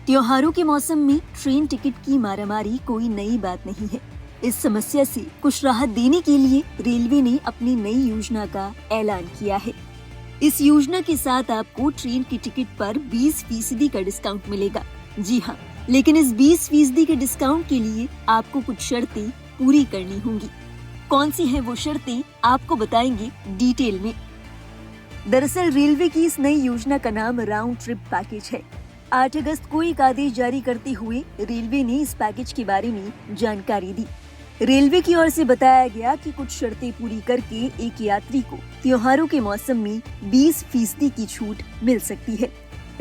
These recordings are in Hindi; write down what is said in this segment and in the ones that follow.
त्योहारों के मौसम में ट्रेन टिकट की मारामारी कोई नई बात नहीं है। इस समस्या से कुछ राहत देने के लिए रेलवे ने अपनी नई योजना का ऐलान किया है। इस योजना के साथ आपको ट्रेन की टिकट पर 20% का डिस्काउंट मिलेगा। जी हाँ, लेकिन इस 20% के डिस्काउंट के लिए आपको कुछ शर्तें पूरी करनी होंगी। कौन सी हैं वो शर्तें, आपको बताएंगे डिटेल में। दरअसल रेलवे की इस नई योजना का नाम राउंड ट्रिप पैकेज है। 8 अगस्त को एक आदेश जारी करते हुए रेलवे ने इस पैकेज के बारे में जानकारी दी। रेलवे की ओर से बताया गया कि कुछ शर्तें पूरी करके एक यात्री को त्योहारों के मौसम में 20% की छूट मिल सकती है।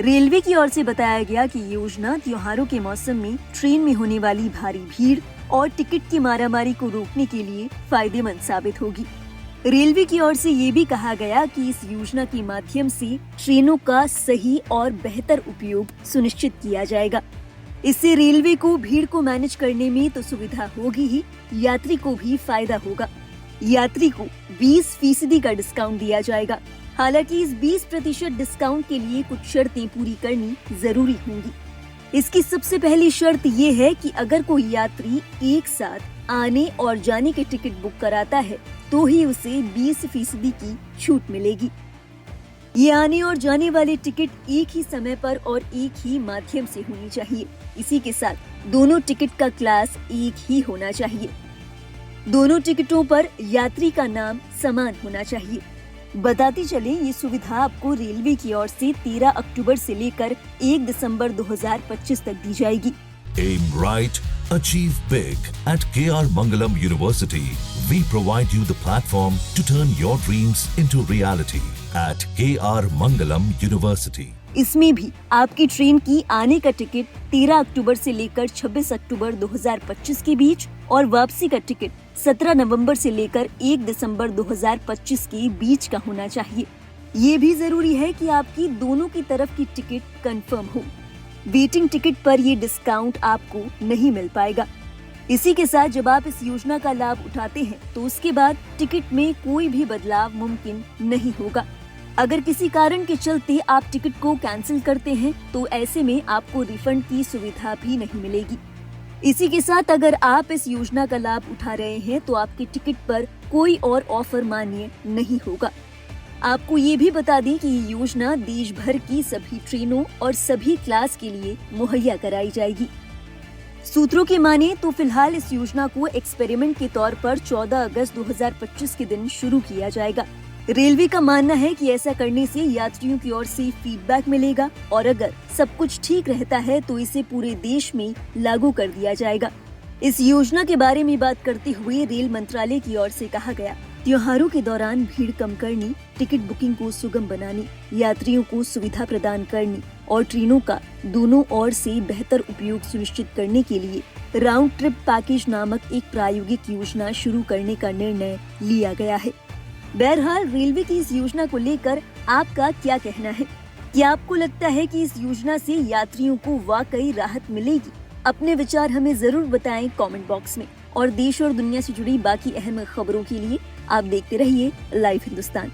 रेलवे की ओर से बताया गया कि ये योजना त्योहारों के मौसम में ट्रेन में होने वाली भारी भीड़ और टिकट की मारामारी को रोकने के लिए फायदेमंद साबित होगी। रेलवे की ओर से ये भी कहा गया कि इस योजना के माध्यम से ट्रेनों का सही और बेहतर उपयोग सुनिश्चित किया जाएगा। इससे रेलवे को भीड़ को मैनेज करने में तो सुविधा होगी ही, यात्री को भी फायदा होगा। यात्री को 20% का डिस्काउंट दिया जाएगा। हालांकि इस 20% डिस्काउंट के लिए कुछ शर्तें पूरी करनी जरूरी होंगी। इसकी सबसे पहली शर्त ये है कि अगर कोई यात्री एक साथ आने और जाने के टिकट बुक कराता है तो ही उसे 20% की छूट मिलेगी। ये आने और जाने वाले टिकट एक ही समय पर और एक ही माध्यम से होनी चाहिए। इसी के साथ दोनों टिकट का क्लास एक ही होना चाहिए। दोनों टिकटों पर यात्री का नाम समान होना चाहिए। बताते चले, ये सुविधा आपको रेलवे की ओर से 13 अक्टूबर से लेकर 1 दिसंबर 2025 तक दी जाएगी। Aim right, achieve big. At KR Mangalam University, we provide you the platform to turn your dreams into reality. At KR Mangalam University. इसमें भी आपकी ट्रेन की आने का टिकट 13 अक्टूबर से लेकर 26 अक्टूबर 2025 के बीच और वापसी का टिकट 17 नवंबर से लेकर 1 दिसंबर 2025 के बीच का होना चाहिए। ये भी जरूरी है कि आपकी दोनों की तरफ की टिकट कंफर्म हो। वेटिंग टिकट पर ये डिस्काउंट आपको नहीं मिल पाएगा। इसी के साथ जब आप इस योजना का लाभ उठाते हैं तो उसके बाद टिकट में कोई भी बदलाव मुमकिन नहीं होगा। अगर किसी कारण के चलते आप टिकट को कैंसिल करते हैं तो ऐसे में आपको रिफंड की सुविधा भी नहीं मिलेगी। इसी के साथ अगर आप इस योजना का लाभ उठा रहे हैं तो आपके टिकट पर कोई और ऑफर मान्य नहीं होगा। आपको ये भी बता दें कि ये योजना देश भर की सभी ट्रेनों और सभी क्लास के लिए मुहैया कराई जाएगी। सूत्रों की माने तो फिलहाल इस योजना को एक्सपेरिमेंट के तौर पर 14 अगस्त 2025 के दिन शुरू किया जाएगा। रेलवे का मानना है कि ऐसा करने से यात्रियों की ओर से फीडबैक मिलेगा और अगर सब कुछ ठीक रहता है तो इसे पूरे देश में लागू कर दिया जाएगा। इस योजना के बारे में बात करते हुए रेल मंत्रालय की ओर से कहा गया, त्योहारों के दौरान भीड़ कम करनी, टिकट बुकिंग को सुगम बनाने, यात्रियों को सुविधा प्रदान करने और ट्रेनों का दोनों ओर से बेहतर उपयोग सुनिश्चित करने के लिए राउंड ट्रिप पैकेज नामक एक प्रायोगिक योजना शुरू करने का निर्णय लिया गया है। बहरहाल रेलवे की इस योजना को लेकर आपका क्या कहना है? क्या आपको लगता है कि इस योजना से यात्रियों को वाकई राहत मिलेगी? अपने विचार हमें जरूर बताएं कमेंट बॉक्स में। और देश और दुनिया से जुड़ी बाकी अहम खबरों के लिए आप देखते रहिए लाइव हिंदुस्तान।